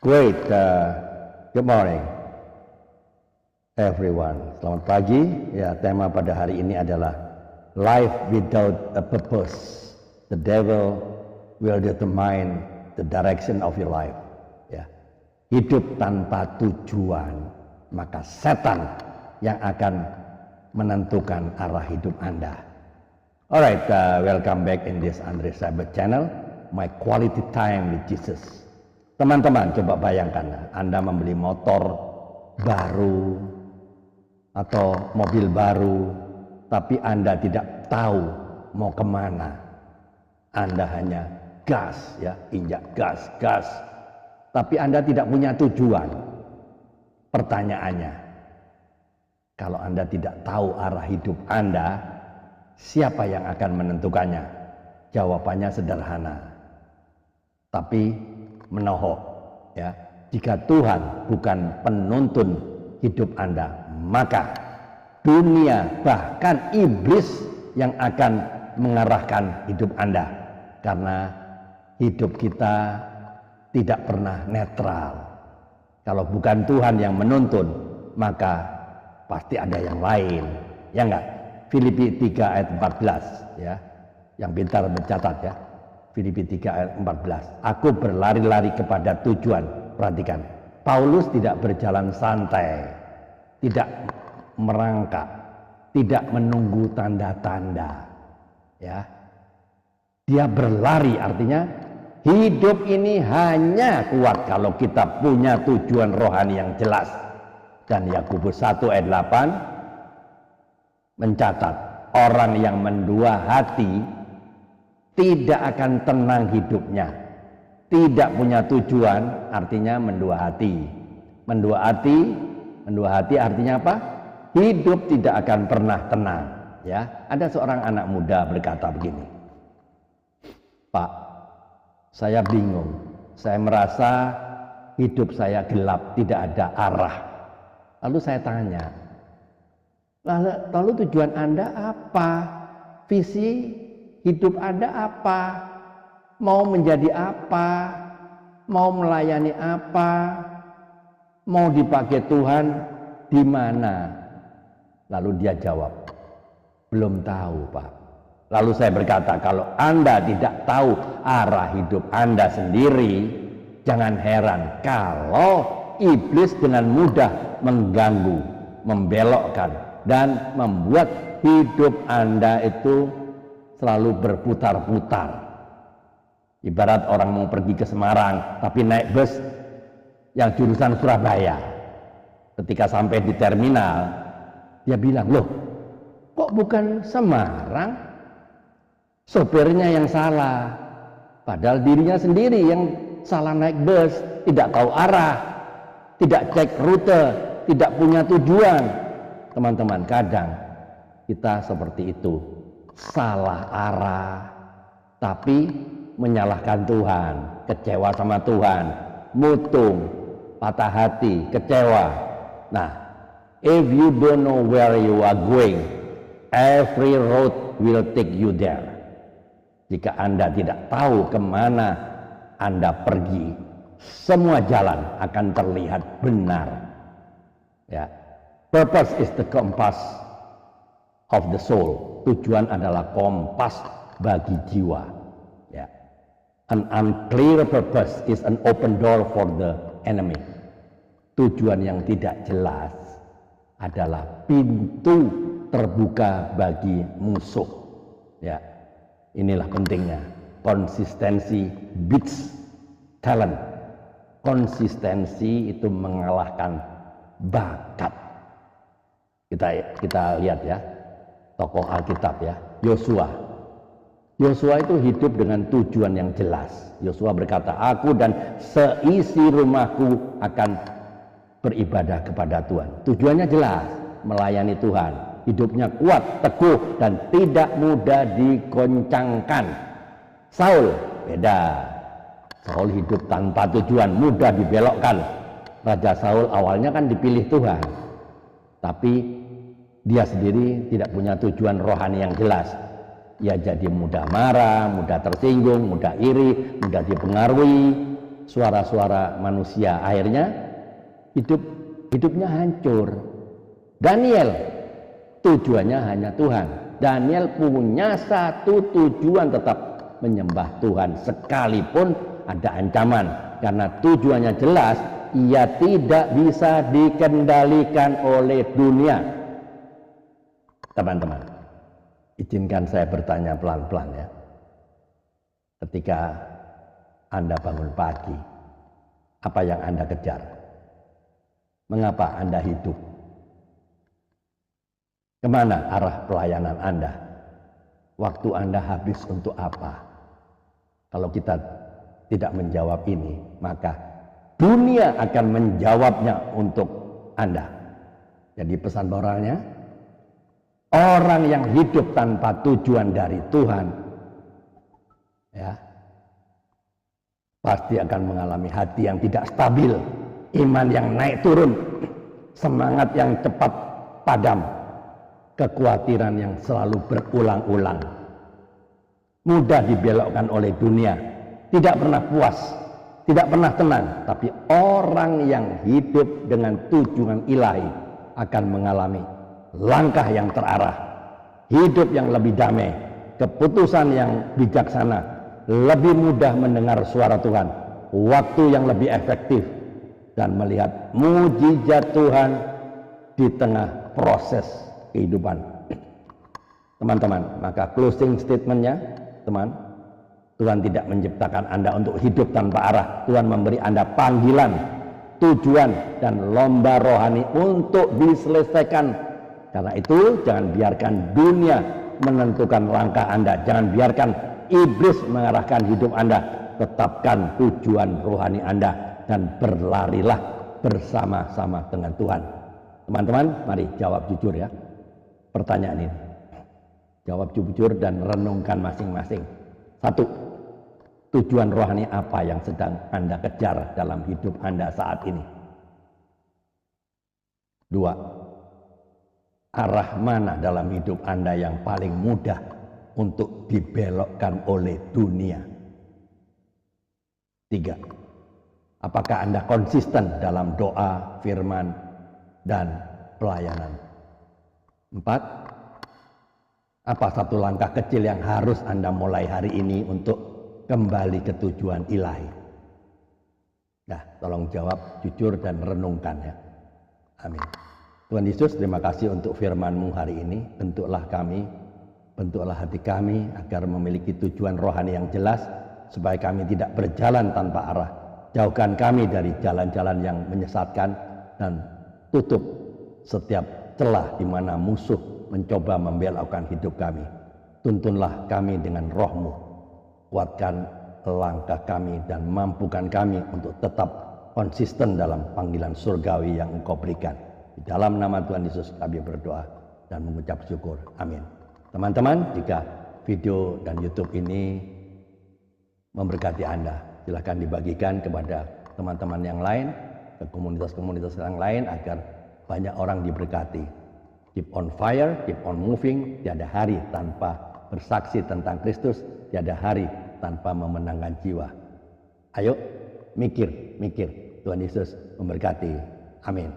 Great, good morning everyone. Selamat pagi. Ya, tema pada hari ini adalah Life without a purpose. The devil will determine the direction of your life. Ya. Hidup tanpa tujuan, maka setan yang akan menentukan arah hidup Anda. Alright, welcome back in this Andre Sabat channel, my quality time with Jesus. Teman-teman, coba bayangkan Anda membeli motor baru atau mobil baru, tapi Anda tidak tahu mau kemana. Anda hanya gas, ya, injak gas. Tapi Anda tidak punya tujuan. Pertanyaannya, kalau Anda tidak tahu arah hidup Anda, siapa yang akan menentukannya? Jawabannya sederhana, tapi menohok, ya. Jika Tuhan bukan penuntun hidup Anda, maka dunia bahkan iblis yang akan mengarahkan hidup Anda, karena hidup kita tidak pernah netral. Kalau bukan Tuhan yang menuntun, maka pasti ada yang lain, ya enggak? Filipi 3 ayat 14, ya. Yang pintar mencatat, ya. Filipi 3 ayat 14. Aku berlari-lari kepada tujuan. Perhatikan, Paulus tidak berjalan santai, tidak merangkak, tidak menunggu tanda-tanda, ya. Dia berlari, artinya hidup ini hanya kuat kalau kita punya tujuan rohani yang jelas. Dan Yakobus 1 ayat 8 mencatat, orang yang mendua hati tidak akan tenang hidupnya. Tidak punya tujuan artinya mendua hati. Mendua hati artinya apa? Hidup tidak akan pernah tenang, ya. Ada seorang anak muda berkata begini, Pak, saya bingung. Saya merasa hidup saya gelap, tidak ada arah. Lalu saya tanya, lalu tujuan Anda apa? Visi hidup Anda apa? Mau menjadi apa? Mau melayani apa? Mau dipakai Tuhan di mana? Lalu dia jawab, belum tahu, Pak. Lalu saya berkata, kalau Anda tidak tahu arah hidup Anda sendiri, jangan heran kalau iblis dengan mudah mengganggu, membelokkan, dan membuat hidup Anda itu selalu berputar-putar. Ibarat orang mau pergi ke Semarang tapi naik bus yang jurusan Surabaya. Ketika sampai di terminal, dia bilang, loh, kok bukan Semarang? Sopirnya yang salah, padahal dirinya sendiri yang salah naik bus, tidak tahu arah, tidak cek rute, tidak punya tujuan. Teman-teman, kadang kita seperti itu, salah arah, tapi menyalahkan Tuhan, kecewa sama Tuhan, mutung, patah hati, kecewa. Nah, if you don't know where you are going, every road will take you there. Jika Anda tidak tahu kemana Anda pergi, semua jalan akan terlihat benar. Ya, purpose is the compass of the soul. Tujuan adalah kompas bagi jiwa. Ya. An unclear purpose is an open door for the enemy. Tujuan yang tidak jelas adalah pintu terbuka bagi musuh. Ya. Inilah pentingnya. Konsistensi beats talent. Konsistensi itu mengalahkan bakat. Kita lihat, ya, tokoh Alkitab, ya, Yosua. Yosua itu hidup dengan tujuan yang jelas. Yosua berkata, aku dan seisi rumahku akan beribadah kepada Tuhan. Tujuannya jelas, melayani Tuhan. Hidupnya kuat, teguh, dan tidak mudah digoncangkan. Saul beda. Saul hidup tanpa tujuan, mudah dibelokkan. Raja Saul awalnya kan dipilih Tuhan, tapi dia sendiri tidak punya tujuan rohani yang jelas. Ia jadi mudah marah, mudah tersinggung, mudah iri, mudah dipengaruhi. suara-suara manusia. Akhirnya hidupnya hancur. Daniel tujuannya hanya Tuhan. Daniel punya satu tujuan, tetap menyembah Tuhan sekalipun ada ancaman, karena tujuannya jelas. Ia tidak bisa dikendalikan oleh dunia. Teman-teman, izinkan saya bertanya pelan-pelan ya. Ketika Anda bangun pagi, apa yang Anda kejar? Mengapa Anda hidup? Kemana arah pelayanan Anda? Waktu Anda habis untuk apa? Kalau kita tidak menjawab ini, maka dunia akan menjawabnya untuk Anda. Jadi pesan moralnya, orang yang hidup tanpa tujuan dari Tuhan, ya, pasti akan mengalami hati yang tidak stabil, iman yang naik turun, semangat yang cepat padam, kekhawatiran yang selalu berulang-ulang, mudah dibelokkan oleh dunia, tidak pernah puas, tidak pernah tenang. Tapi orang yang hidup dengan tujuan ilahi akan mengalami langkah yang terarah, hidup yang lebih damai, keputusan yang bijaksana, lebih mudah mendengar suara Tuhan, waktu yang lebih efektif, dan melihat mujizat Tuhan di tengah proses kehidupan. Teman-teman, maka closing statementnya, teman, Tuhan tidak menciptakan Anda untuk hidup tanpa arah. Tuhan memberi Anda panggilan, tujuan, dan lomba rohani untuk diselesaikan. Karena itu, jangan biarkan dunia menentukan langkah Anda. Jangan biarkan iblis mengarahkan hidup Anda. Tetapkan tujuan rohani Anda dan berlarilah bersama-sama dengan Tuhan. Teman-teman, mari jawab jujur ya pertanyaan ini. Jawab jujur dan renungkan masing-masing. 1. Tujuan rohani apa yang sedang Anda kejar dalam hidup Anda saat ini? 2. Arah mana dalam hidup Anda yang paling mudah untuk dibelokkan oleh dunia? 3. Apakah Anda konsisten dalam doa, firman, dan pelayanan? 4. Apa satu langkah kecil yang harus Anda mulai hari ini untuk kembali ke tujuan ilahi? Nah, tolong jawab jujur dan renungkan ya. Amin. Tuhan Yesus, terima kasih untuk firman-Mu hari ini. Bentuklah kami, bentuklah hati kami agar memiliki tujuan rohani yang jelas, supaya kami tidak berjalan tanpa arah. Jauhkan kami dari jalan-jalan yang menyesatkan, dan tutup setiap celah di mana musuh mencoba membelokkan hidup kami. Tuntunlah kami dengan Roh-Mu, kuatkan langkah kami dan mampukan kami untuk tetap konsisten dalam panggilan surgawi yang Engkau berikan. Di dalam nama Tuhan Yesus kami berdoa dan mengucap syukur. Amin. Teman-teman, jika video dan YouTube ini memberkati Anda, silakan dibagikan kepada teman-teman yang lain, ke komunitas-komunitas yang lain, agar banyak orang diberkati. Keep on fire, keep on moving. Tiada hari tanpa bersaksi tentang Kristus, tiada hari tanpa memenangkan jiwa. Ayo mikir. Tuhan Yesus memberkati. Amin.